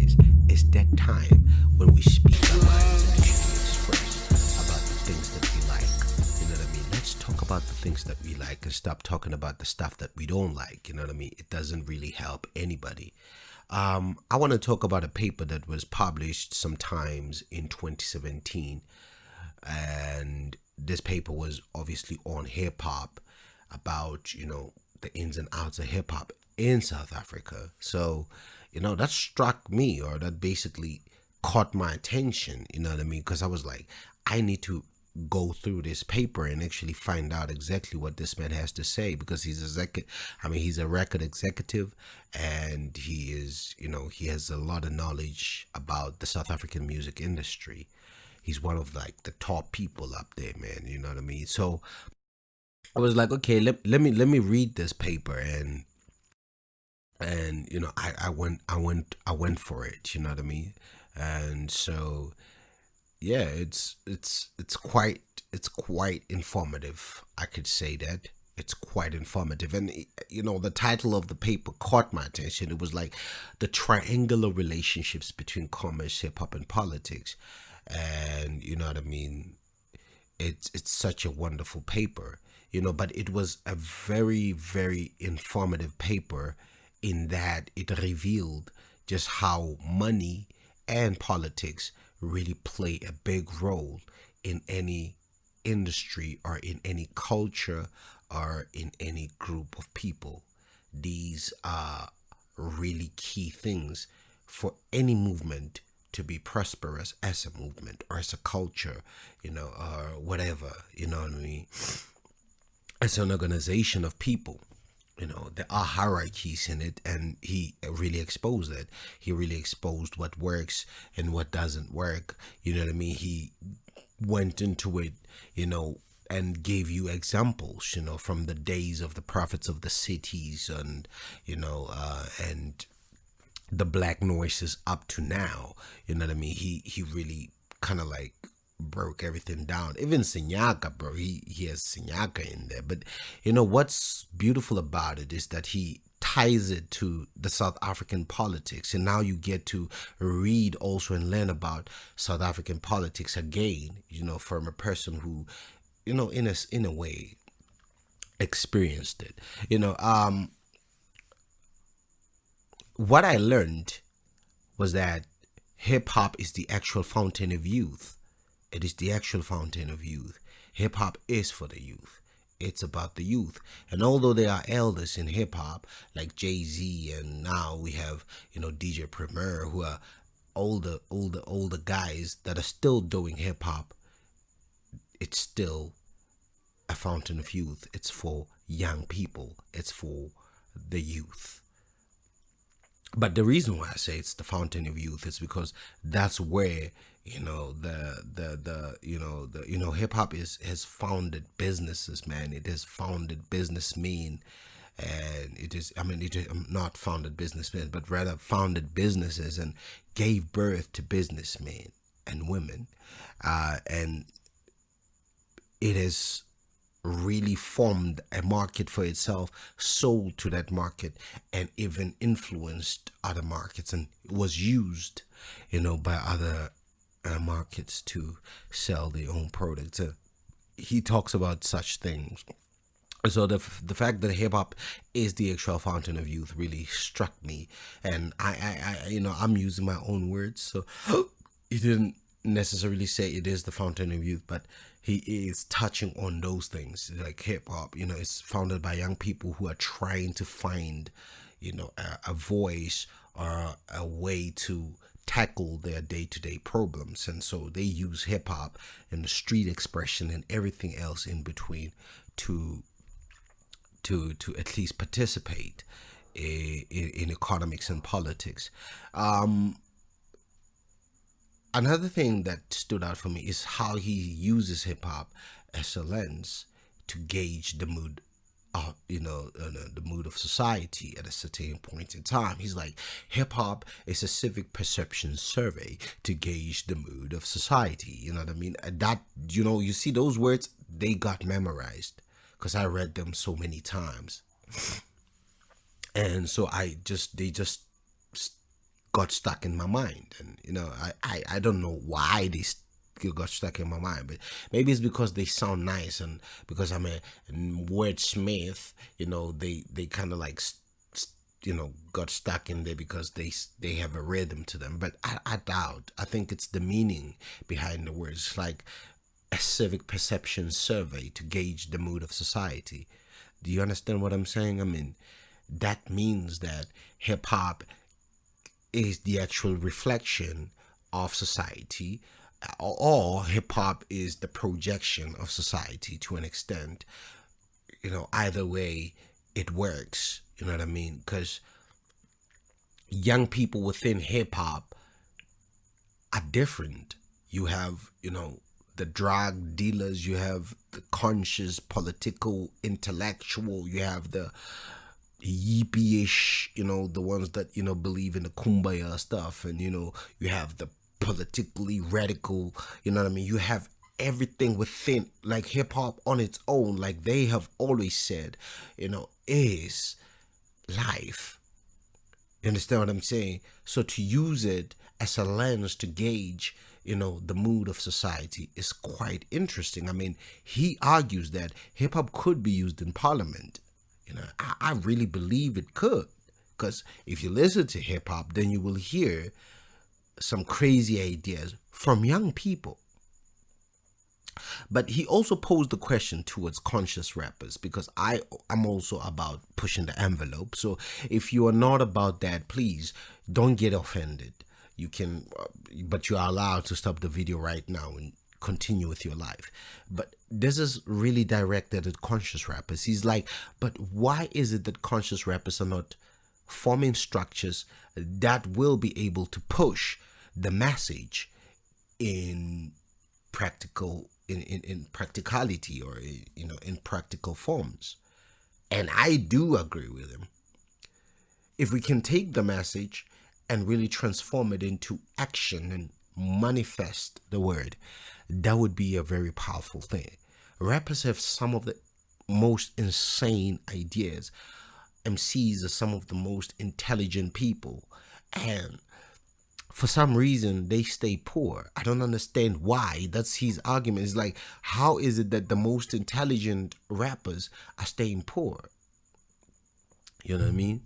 guys, it's that time when we speak our minds and actually express about the things that we like. You know what I mean? Let's talk about the things that we like and stop talking about the stuff that we don't like. You know what I mean? It doesn't really help anybody. I want to talk about a paper that was published sometimes in 2017, and this paper was obviously on hip hop, about the ins and outs of hip hop in South Africa. So that struck me, or that basically caught my attention. You know what I mean? Because I was like, I need to go through this paper and actually find out exactly what this man has to say, because he's a record executive, and he is, he has a lot of knowledge about the South African music industry. He's one of like the top people up there, man. You know what I mean? So I was like, okay, let me read this paper, and I went for it. You know what I mean? And so yeah, it's quite informative. I could say that it's quite informative, and the title of the paper caught my attention. It was like the triangular relationships between commerce, hip hop, and politics, and you know what I mean. It's such a wonderful paper, but it was a very, very informative paper, in that it revealed just how money and politics really play a big role in any industry, or in any culture, or in any group of people. These are really key things for any movement to be prosperous, as a movement or as a culture, or whatever, you know what I mean? As an organization of people. There are hierarchies in it, and he really exposed it. He really exposed what works and what doesn't work. You know what I mean? He went into it, and gave you examples, from the days of the prophets of the cities, and, and the black noises up to now. You know what I mean? He really kind of like broke everything down. Even Sinyaka, bro, he has Sinyaka in there. But what's beautiful about it is that he ties it to the South African politics, and now you get to read also and learn about South African politics again, from a person who, in a way, experienced it. What I learned was that hip hop is the actual fountain of youth. It is the actual fountain of youth. Hip hop is for the youth. It's about the youth. And although there are elders in hip hop like Jay-Z, and now we have, DJ Premier, who are older guys that are still doing hip hop, it's still a fountain of youth. It's for young people. It's for the youth. But the reason why I say it's the fountain of youth is because that's where hip hop has founded businesses, man. It has founded businessmen, and it is not founded businessmen, but rather founded businesses, and gave birth to businessmen and women, and it has really formed a market for itself, sold to that market, and even influenced other markets, and was used, by other markets to sell their own products. He talks about such things. So the fact that hip hop is the actual fountain of youth really struck me, and I'm using my own words, so he didn't necessarily say it is the fountain of youth, but he is touching on those things. Like hip hop, it's founded by young people who are trying to find, a voice or a way to tackle their day-to-day problems, and so they use hip hop and the street expression and everything else in between to at least participate in economics and politics. Another thing that stood out for me is how he uses hip hop as a lens to gauge the mood, the mood of society at a certain point in time. He's like, hip hop is a civic perception survey to gauge the mood of society. You know what I mean? That, you see those words, they got memorized because I read them so many times. And so they just got stuck in my mind. And I don't know why they got stuck in my mind, but maybe it's because they sound nice, and because I'm a wordsmith, they kind of like got stuck in there because they have a rhythm to them. But I doubt. I think it's the meaning behind the words. It's like a civic perception survey to gauge the mood of society. Do you understand what I'm saying? I mean, that means that hip hop is the actual reflection of society, or hip hop is the projection of society to an extent. Either way, it works. You know what I mean? Because young people within hip hop are different. You have, the drug dealers, you have the conscious, political, intellectual, you have the yippie-ish, the ones that, believe in the kumbaya stuff, and, you have the politically radical, you know what I mean? You have everything within, like hip hop on its own, like they have always said, is life. You understand what I'm saying? So to use it as a lens to gauge, the mood of society is quite interesting. I mean, he argues that hip hop could be used in parliament. I really believe it could. Because if you listen to hip hop, then you will hear some crazy ideas from young people. But he also posed the question towards conscious rappers, because I'm also about pushing the envelope. So if you are not about that, please don't get offended. You can, but you are allowed to stop the video right now and continue with your life. But this is really directed at conscious rappers. He's like, but why is it that conscious rappers are not forming structures that will be able to push the message in practicality, or in practical forms? And I do agree with him. If we can take the message and really transform it into action and manifest the word, that would be a very powerful thing. Rappers have some of the most insane ideas. MCs are some of the most intelligent people, and for some reason they stay poor. I don't understand why. That's his argument. It's like, how is it that the most intelligent rappers are staying poor? You know what I mean?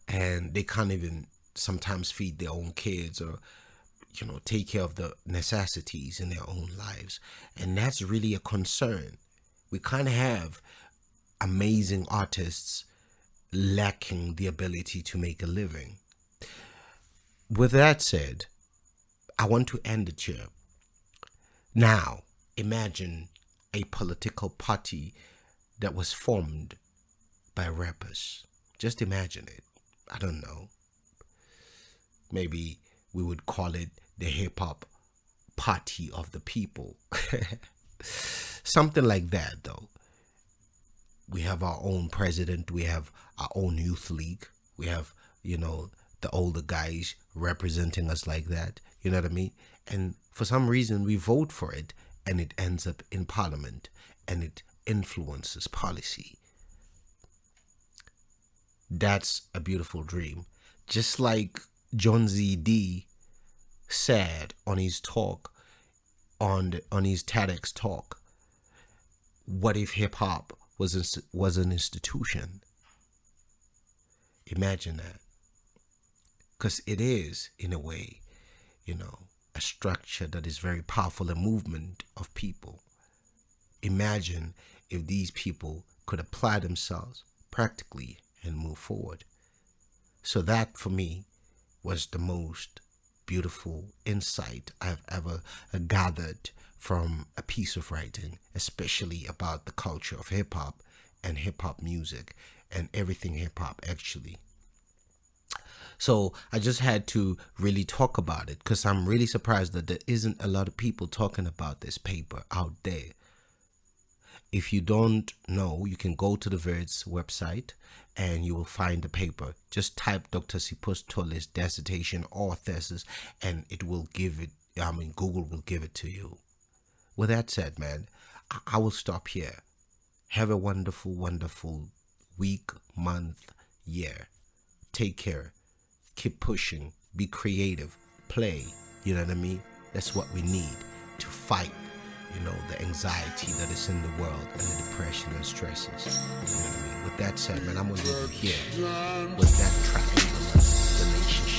And they can't even sometimes feed their own kids, or take care of the necessities in their own lives. And that's really a concern. We can't have amazing artists lacking the ability to make a living. With that said, I want to end it here. Now, imagine a political party that was formed by rappers. Just imagine it. I don't know. Maybe we would call it the hip hop party of the people. Something like that, though. We have our own president. We have our own youth league. We have, the older guys representing us like that. You know what I mean? And for some reason, we vote for it, and it ends up in parliament, and it influences policy. That's a beautiful dream. Just like John Z.D. said on his talk, on his TEDx talk, what if hip hop was an institution? Imagine that. Because it is, in a way, a structure that is very powerful, a movement of people. Imagine if these people could apply themselves practically and move forward. So that, for me, was the most beautiful insight I've ever gathered from a piece of writing, especially about the culture of hip hop and hip hop music and everything hip hop, actually. So I just had to really talk about it, because I'm really surprised that there isn't a lot of people talking about this paper out there. If you don't know, you can go to the Verd's website and you will find the paper. Just type Dr. Sipho Sithole's dissertation or thesis, and it will give it, Google will give it to you. With that said, man, I will stop here. Have a wonderful, wonderful week, month, year. Take care. Keep pushing. be creative, play. You know what I mean? That's what we need to fight, the anxiety that is in the world and the depression and stresses. You know what I mean? With that said, man, I'm gonna leave you here with that triangular relationship.